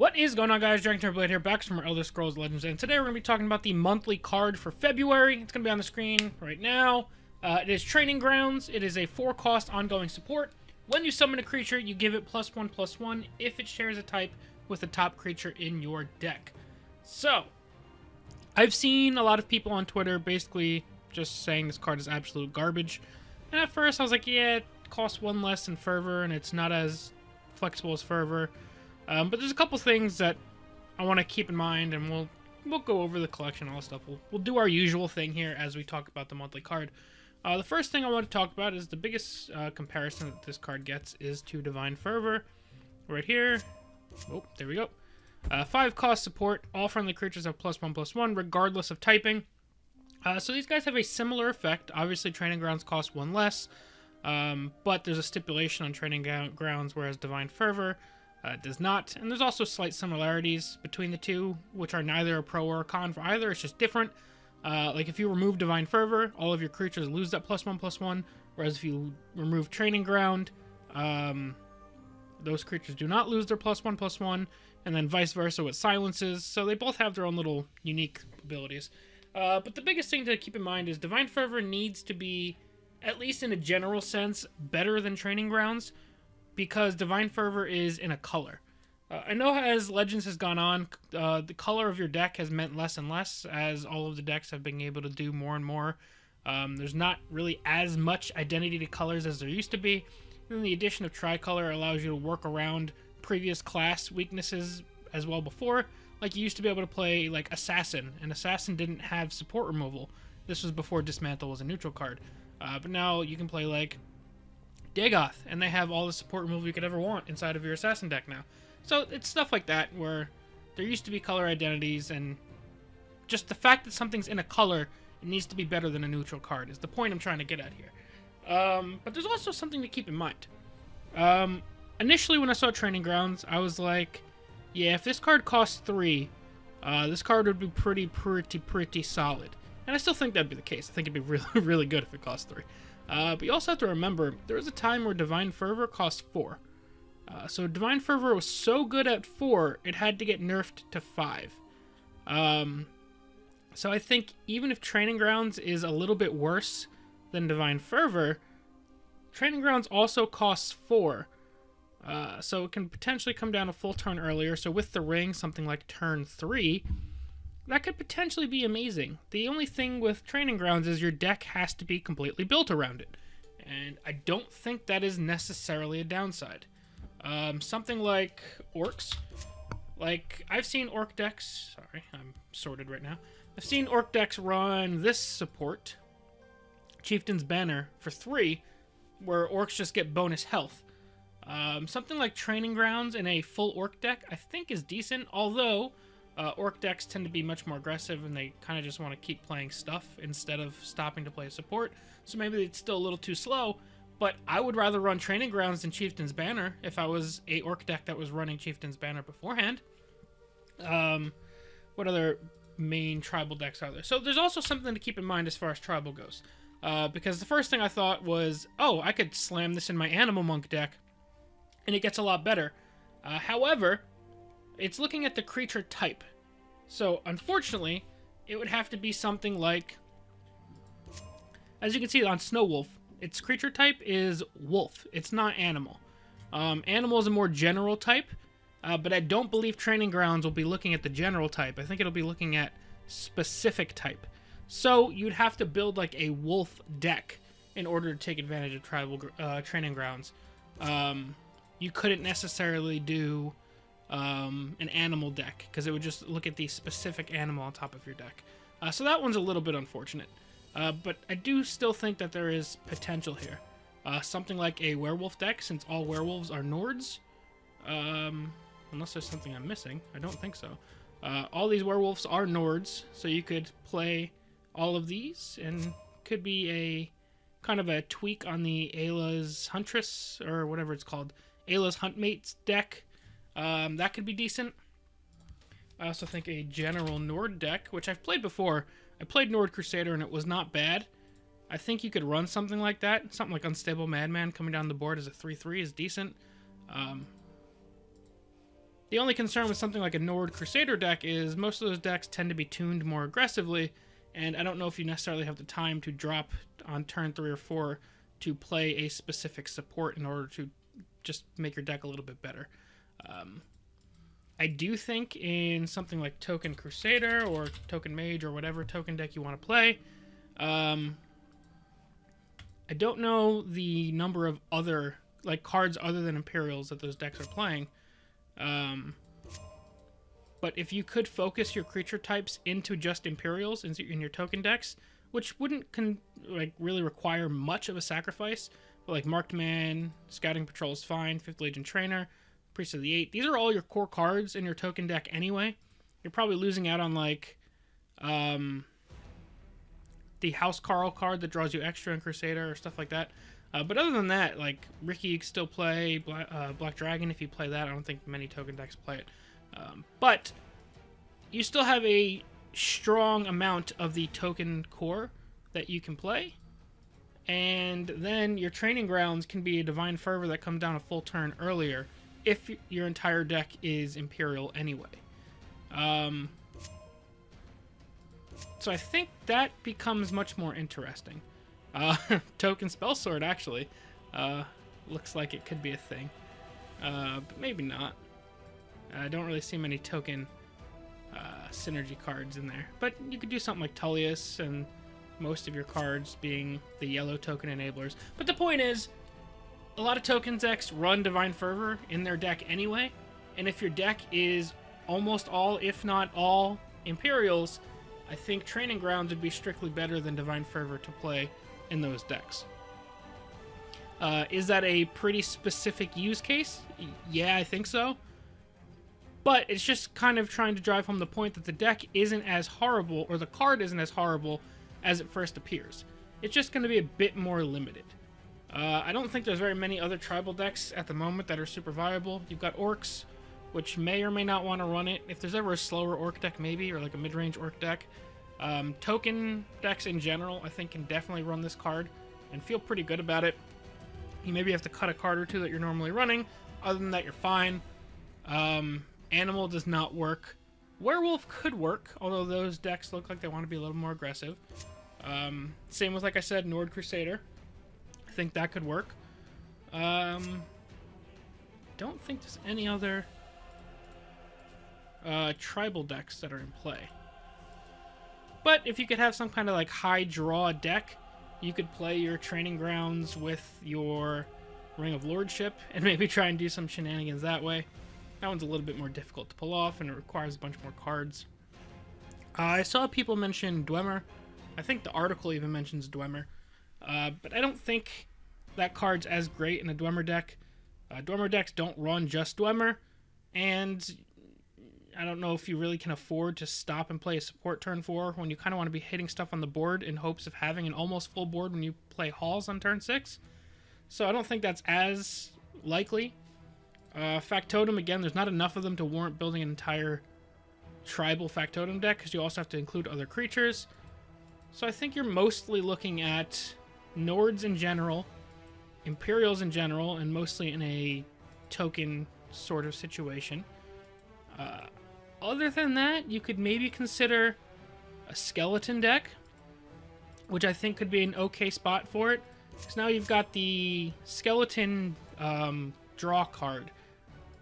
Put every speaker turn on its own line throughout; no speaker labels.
What is going on, guys? DragonTamerBlayde here, back from our Elder Scrolls Legends, and today we're going to be talking about the monthly card for February. It's going to be on the screen right now. It is Training Grounds. It is a 4-cost ongoing support. When you summon a creature, you give it +1/+1 if it shares a type with the top creature in your deck. So, I've seen a lot of people on Twitter basically just saying this card is absolute garbage. And at first I was like, yeah, it costs 1 less than Fervor, and it's not as flexible as Fervor. But there's a couple things that I want to keep in mind, and we'll go over the collection and all that stuff. We'll do our usual thing here as we talk about the monthly card. The first thing I want to talk about is the biggest comparison that this card gets is to Divine Fervor. Right here. Oh, there we go. 5-cost support. All friendly creatures have +1/+1 regardless of typing. So these guys have a similar effect. Obviously, Training Grounds cost 1 less. But there's a stipulation on Training Grounds, whereas Divine Fervor does not. And there's also slight similarities between the two, which are neither a pro or a con for either. It's just different. Like if you remove Divine Fervor, all of your creatures lose that +1/+1. Whereas if you remove Training Ground, those creatures do not lose their +1/+1. And then vice versa with silences. So they both have their own little unique abilities. But the biggest thing to keep in mind is Divine Fervor needs to be, at least in a general sense, better than Training Grounds, because Divine Fervor is in a color. I know as Legends has gone on, the color of your deck has meant less and less, as all of the decks have been able to do more and more. There's not really as much identity to colors as there used to be. And then the addition of Tricolor allows you to work around previous class weaknesses as well before. Like, you used to be able to play, like, Assassin, and Assassin didn't have support removal. This was before Dismantle was a neutral card. But now you can play, like, Dagoth, and they have all the support removal you could ever want inside of your Assassin deck now. So it's stuff like that, where there used to be color identities, and just the fact that something's in a color, it needs to be better than a neutral card, is the point I'm trying to get at here. But there's also something to keep in mind. Initially, when I saw Training Grounds, I was like, yeah, if this card costs 3, this card would be pretty solid. And I still think that'd be the case. I think it'd be really, really good if it cost 3. But you also have to remember, there was a time where Divine Fervor cost 4. So Divine Fervor was so good at 4, it had to get nerfed to 5. So I think even if Training Grounds is a little bit worse than Divine Fervor, Training Grounds also costs 4. So it can potentially come down a full turn earlier. So with the ring, something like turn 3, that could potentially be amazing. The only thing with Training Grounds is your deck has to be completely built around it. And I don't think that is necessarily a downside. Something like Orcs. Like, I've seen Orc decks... Sorry, I'm sorted right now. I've seen Orc decks run this support, Chieftain's Banner, for 3, where Orcs just get bonus health. Something like Training Grounds in a full Orc deck, I think is decent, although Orc decks tend to be much more aggressive, and they kind of just want to keep playing stuff instead of stopping to play support. So maybe it's still a little too slow, but I would rather run Training Grounds than Chieftain's Banner if I was a Orc deck that was running Chieftain's Banner beforehand. What other main tribal decks are there? So there's also something to keep in mind as far as tribal goes. Because the first thing I thought was, oh, I could slam this in my Animal Monk deck, and it gets a lot better. However, it's looking at the creature type. So, unfortunately, it would have to be something like... As you can see on Snow Wolf, its creature type is Wolf. It's not Animal. Animal is a more general type, but I don't believe Training Grounds will be looking at the general type. I think it'll be looking at specific type. So, you'd have to build like a Wolf deck in order to take advantage of tribal Training Grounds. You couldn't necessarily do an animal deck, because it would just look at the specific animal on top of your deck. So that one's a little bit unfortunate. But I do still think that there is potential here. Something like a werewolf deck, since all werewolves are Nords. Unless there's something I'm missing. I don't think so. All these werewolves are Nords, so you could play all of these, and could be a kind of a tweak on the Ayla's Huntress, or whatever it's called. Ayla's Huntmates deck. That could be decent. I also think a general Nord deck, which I've played before. I played Nord Crusader and it was not bad. I think you could run something like that. Something like Unstable Madman coming down the board as a 3/3 is decent. The only concern with something like a Nord Crusader deck is most of those decks tend to be tuned more aggressively, and I don't know if you necessarily have the time to drop on turn 3 or 4 to play a specific support in order to just make your deck a little bit better. I do think in something like Token Crusader or Token Mage or whatever token deck you want to play, I don't know the number of other cards other than Imperials that those decks are playing. But if you could focus your creature types into just Imperials in your token decks, which wouldn't really require much of a sacrifice, but like Marked Man, Scouting Patrol is fine, 5th Legion Trainer, Priest of the Eight, these are all your core cards in your token deck anyway. You're probably losing out on the House Carl card that draws you extra in Crusader or stuff like that. But other than that, like Ricky, you can still play Black Dragon if you play that. I don't think many token decks play it. But you still have a strong amount of the token core that you can play. And then your training grounds can be a Divine Fervor that comes down a full turn earlier if your entire deck is Imperial anyway. So I think that becomes much more interesting. Token Spellsword, actually. Looks like it could be a thing. But maybe not. I don't really see many token synergy cards in there. But you could do something like Tullius and most of your cards being the yellow token enablers. But the point is, a lot of token decks run Divine Fervor in their deck anyway. And if your deck is almost all, if not all, Imperials, I think Training Grounds would be strictly better than Divine Fervor to play in those decks. Is that a pretty specific use case? Yeah, I think so. But it's just kind of trying to drive home the point that the deck isn't as horrible, or the card isn't as horrible as it first appears. It's just going to be a bit more limited. I don't think there's very many other tribal decks at the moment that are super viable. You've got Orcs, which may or may not want to run it. If there's ever a slower Orc deck, maybe, or like a mid-range Orc deck. Token decks in general, I think, can definitely run this card and feel pretty good about it. You maybe have to cut a card or two that you're normally running. Other than that, you're fine. Animal does not work. Werewolf could work, although those decks look like they want to be a little more aggressive. Same with, like I said, Nord Crusader. I think that could work. Don't think there's any other tribal decks that are in play. But if you could have some kind of like high draw deck, you could play your Training Grounds with your Ring of Lordship and maybe try and do some shenanigans that way. That one's a little bit more difficult to pull off and it requires a bunch more cards. I saw people mention Dwemer. I think the article even mentions Dwemer. But I don't think that card's as great in a Dwemer deck. Dwemer decks don't run just Dwemer, and I don't know if you really can afford to stop and play a support turn 4 when you kind of want to be hitting stuff on the board in hopes of having an almost full board when you play Halls on turn 6. So I don't think that's as likely. Factotum, again, there's not enough of them to warrant building an entire tribal Factotum deck because you also have to include other creatures. So I think you're mostly looking at Nords in general, Imperials in general, and mostly in a token sort of situation. Other than that, you could maybe consider a skeleton deck, which I think could be an okay spot for it. Because now you've got the skeleton draw card,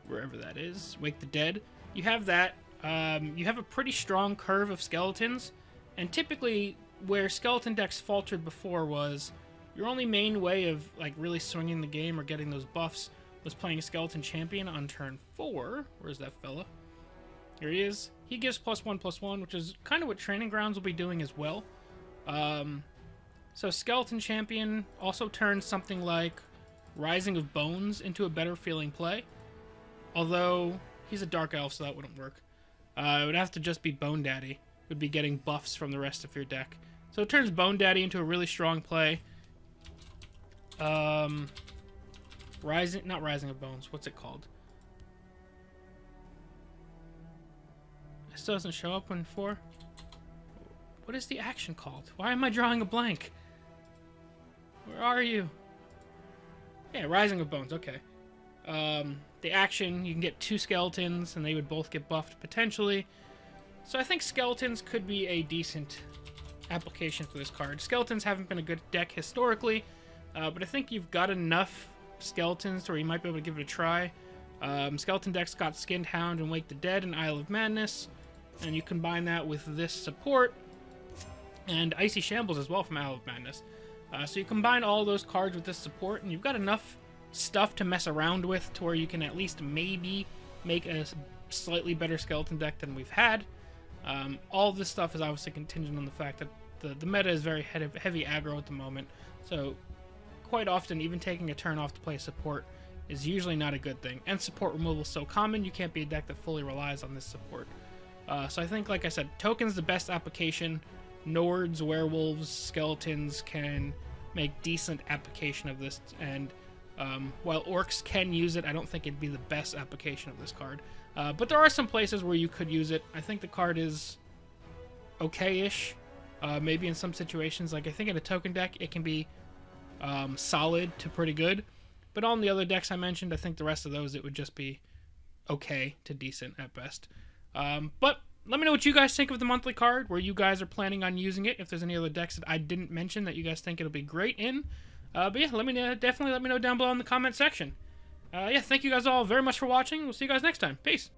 wherever that is, Wake the Dead. You have that. You have a pretty strong curve of skeletons, and typically where skeleton decks faltered before was your only main way of like really swinging the game or getting those buffs was playing a skeleton champion on turn 4. Where's that fella? Here he is. He gives +1/+1, which is kind of what Training Grounds will be doing as well. So skeleton champion also turns something like Rising of Bones into a better feeling play. Although he's a dark elf, so that wouldn't work. It would have to just be Bone Daddy. Would be getting buffs from the rest of your deck. So it turns Bone Daddy into a really strong play. Not Rising of Bones. What's it called? It still doesn't show up when 4. What is the action called? Why am I drawing a blank? Where are you? Yeah, Rising of Bones. Okay. the action, you can get 2 skeletons, and they would both get buffed potentially. So I think skeletons could be a decent application for this card. Skeletons haven't been a good deck historically, but I think you've got enough skeletons to where you might be able to give it a try. Skeleton decks got Skinned Hound and Wake the Dead and Isle of Madness, and you combine that with this support and Icy Shambles as well from Isle of Madness. So you combine all those cards with this support, and you've got enough stuff to mess around with to where you can at least maybe make a slightly better skeleton deck than we've had. All of this stuff is obviously contingent on the fact that the meta is very heavy aggro at the moment, so quite often even taking a turn off to play support is usually not a good thing. And support removal is so common, you can't be a deck that fully relies on this support. So I think, like I said, Token's the best application. Nords, Werewolves, Skeletons can make decent application of this, and while Orcs can use it, I don't think it'd be the best application of this card. But there are some places where you could use it. I think the card is okay-ish. Maybe in some situations, like I think in a token deck, it can be solid to pretty good. But on the other decks I mentioned, I think the rest of those, it would just be okay to decent at best. But let me know what you guys think of the monthly card, where you guys are planning on using it, if there's any other decks that I didn't mention that you guys think it'll be great in. But yeah, definitely let me know down below in the comment section. Yeah, thank you guys all very much for watching. We'll see you guys next time. Peace.